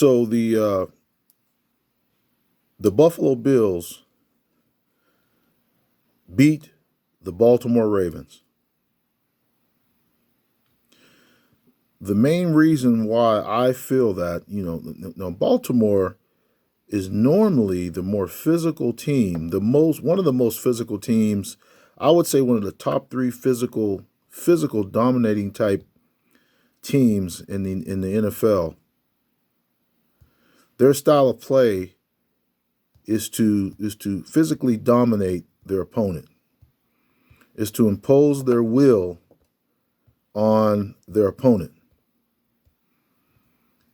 So the Buffalo Bills beat the Baltimore Ravens. The main reason why I feel that, Baltimore is normally the more physical team, one of the most physical teams. I would say one of the top three physical dominating type teams in the NFL. Their style of play is to physically dominate their opponent, is to impose their will on their opponent.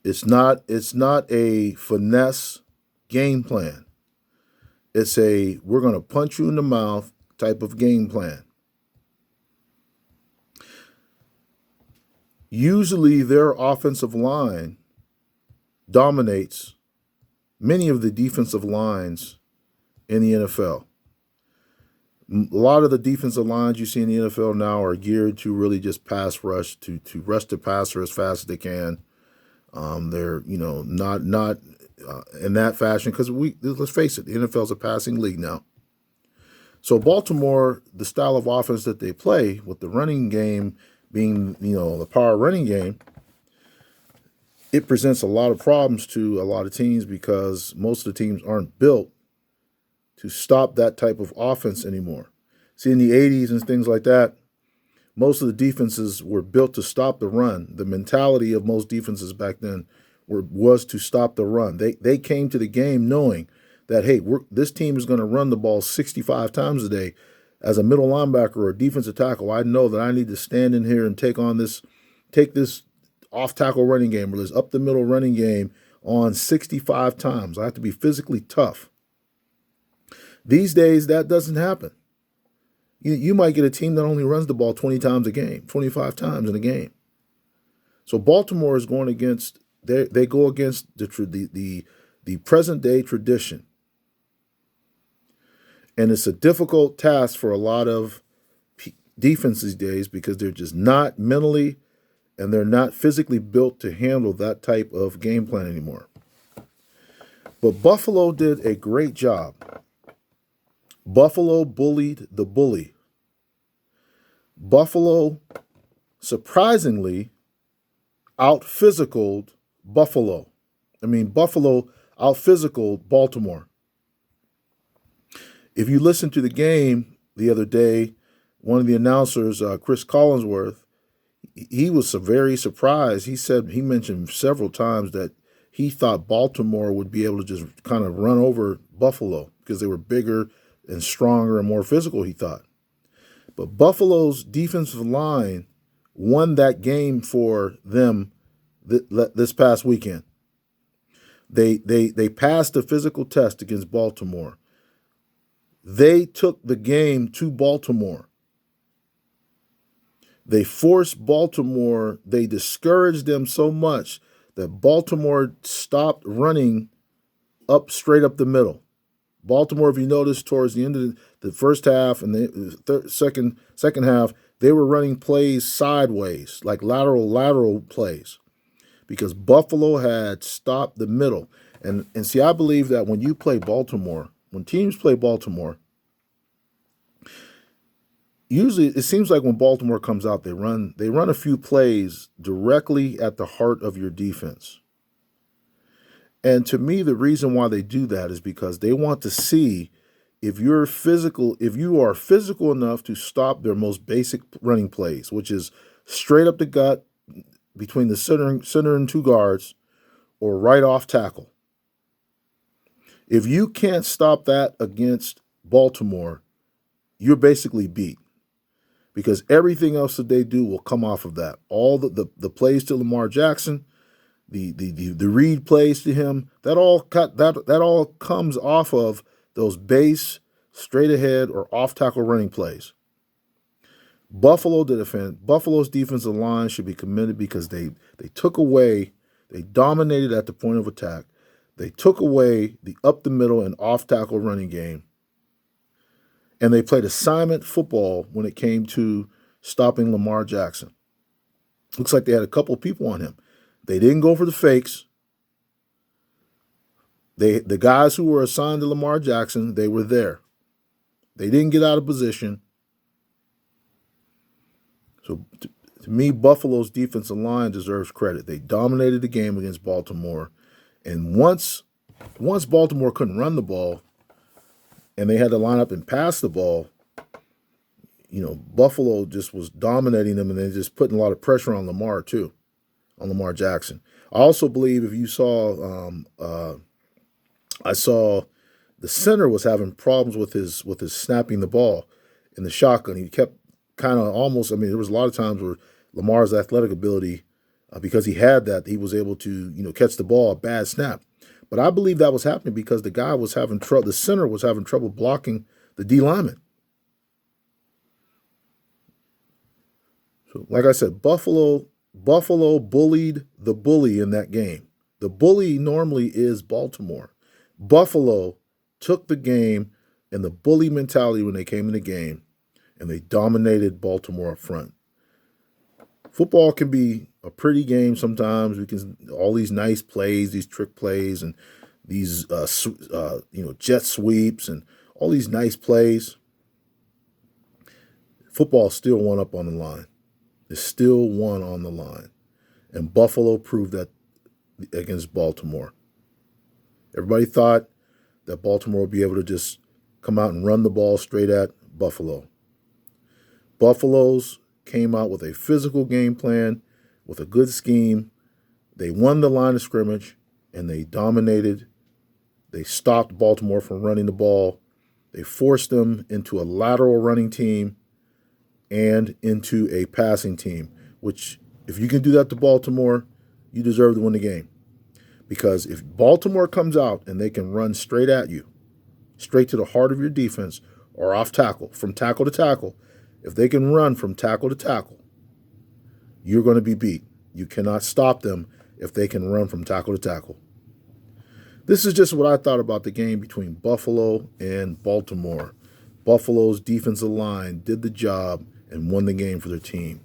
It's not a finesse game plan. It's a we're going to punch you in the mouth type of game plan. Usually their offensive line dominates many of the defensive lines in the NFL. A lot of the defensive lines you see in the NFL now are geared to really just pass rush, to rush the passer as fast as they can. They're not in that fashion because let's face it, the NFL is a passing league now. So Baltimore, the style of offense that they play with the running game being the power running game, it presents a lot of problems to a lot of teams because most of the teams aren't built to stop that type of offense anymore. See, in the 80s and things like that, most of the defenses were built to stop the run. The mentality of most defenses back then was to stop the run. They came to the game knowing that, hey, this team is going to run the ball 65 times a day. As a middle linebacker or a defensive tackle, I know that I need to stand in here and take this off-tackle running game or this up-the-middle running game on 65 times. I have to be physically tough. These days, that doesn't happen. You might get a team that only runs the ball 20 times a game, 25 times in a game. So Baltimore is going against they go against the present day tradition, and it's a difficult task for a lot of defense these days because they're just not mentally and they're not physically built to handle that type of game plan anymore. But Buffalo did a great job. Buffalo bullied the bully. Buffalo, surprisingly, out-physicaled Buffalo. Buffalo out-physicaled Baltimore. If you listen to the game the other day, one of the announcers, Chris Collinsworth, he was very surprised. He mentioned several times that he thought Baltimore would be able to just kind of run over Buffalo because they were bigger and stronger and more physical, he thought. But Buffalo's defensive line won that game for them this past weekend. They passed the physical test against Baltimore. They took the game to Baltimore. They forced Baltimore, they discouraged them so much that Baltimore stopped running straight up the middle. Baltimore, if you notice, towards the end of the first half and the second half, they were running plays sideways, like lateral plays, because Buffalo had stopped the middle. And see, I believe that when you play Baltimore, when teams play Baltimore, usually it seems like when Baltimore comes out, they run a few plays directly at the heart of your defense. And to me, the reason why they do that is because they want to see if you are physical enough to stop their most basic running plays, which is straight up the gut between the center and two guards or right off tackle. If you can't stop that against Baltimore, you're basically beat because everything else that they do will come off of that. All the plays to Lamar Jackson, the read plays to him, that all comes off of those base, straight ahead, or off tackle running plays. Buffalo's defensive line should be commended because they dominated at the point of attack. They took away the up the middle and off tackle running game. And they played assignment football when it came to stopping Lamar Jackson. Looks like they had a couple people on him. They didn't go for the fakes. The guys who were assigned to Lamar Jackson, they were there. They didn't get out of position. So to me, Buffalo's defensive line deserves credit. They dominated the game against Baltimore. And once Baltimore couldn't run the ball and they had to line up and pass the ball, Buffalo just was dominating them, and then just putting a lot of pressure on Lamar too, on Lamar Jackson. I also believe if you saw, I saw the center was having problems with his snapping the ball in the shotgun. He kept kind of almost. I mean, there was a lot of times where Lamar's athletic ability, because he had that, he was able to catch the ball a bad snap. But I believe that was happening because the guy was having trouble. The center was having trouble blocking the D lineman. So, like I said, Buffalo bullied the bully in that game. The bully normally is Baltimore. Buffalo took the game and the bully mentality when they came in the game, and they dominated Baltimore up front. Football can be a pretty game sometimes. We can all these nice plays, these trick plays, and these jet sweeps, and all these nice plays. Football still won up on the line. It's still won on the line, and Buffalo proved that against Baltimore. Everybody thought that Baltimore would be able to just come out and run the ball straight at Buffalo. Buffalo's came out with a physical game plan, with a good scheme. They won the line of scrimmage, and they dominated. They stopped Baltimore from running the ball. They forced them into a lateral running team and into a passing team, which if you can do that to Baltimore, you deserve to win the game. Because if Baltimore comes out and they can run straight at you, straight to the heart of your defense, or off tackle, from tackle to tackle, if they can run from tackle to tackle, you're going to be beat. You cannot stop them if they can run from tackle to tackle. This is just what I thought about the game between Buffalo and Baltimore. Buffalo's defensive line did the job and won the game for their team.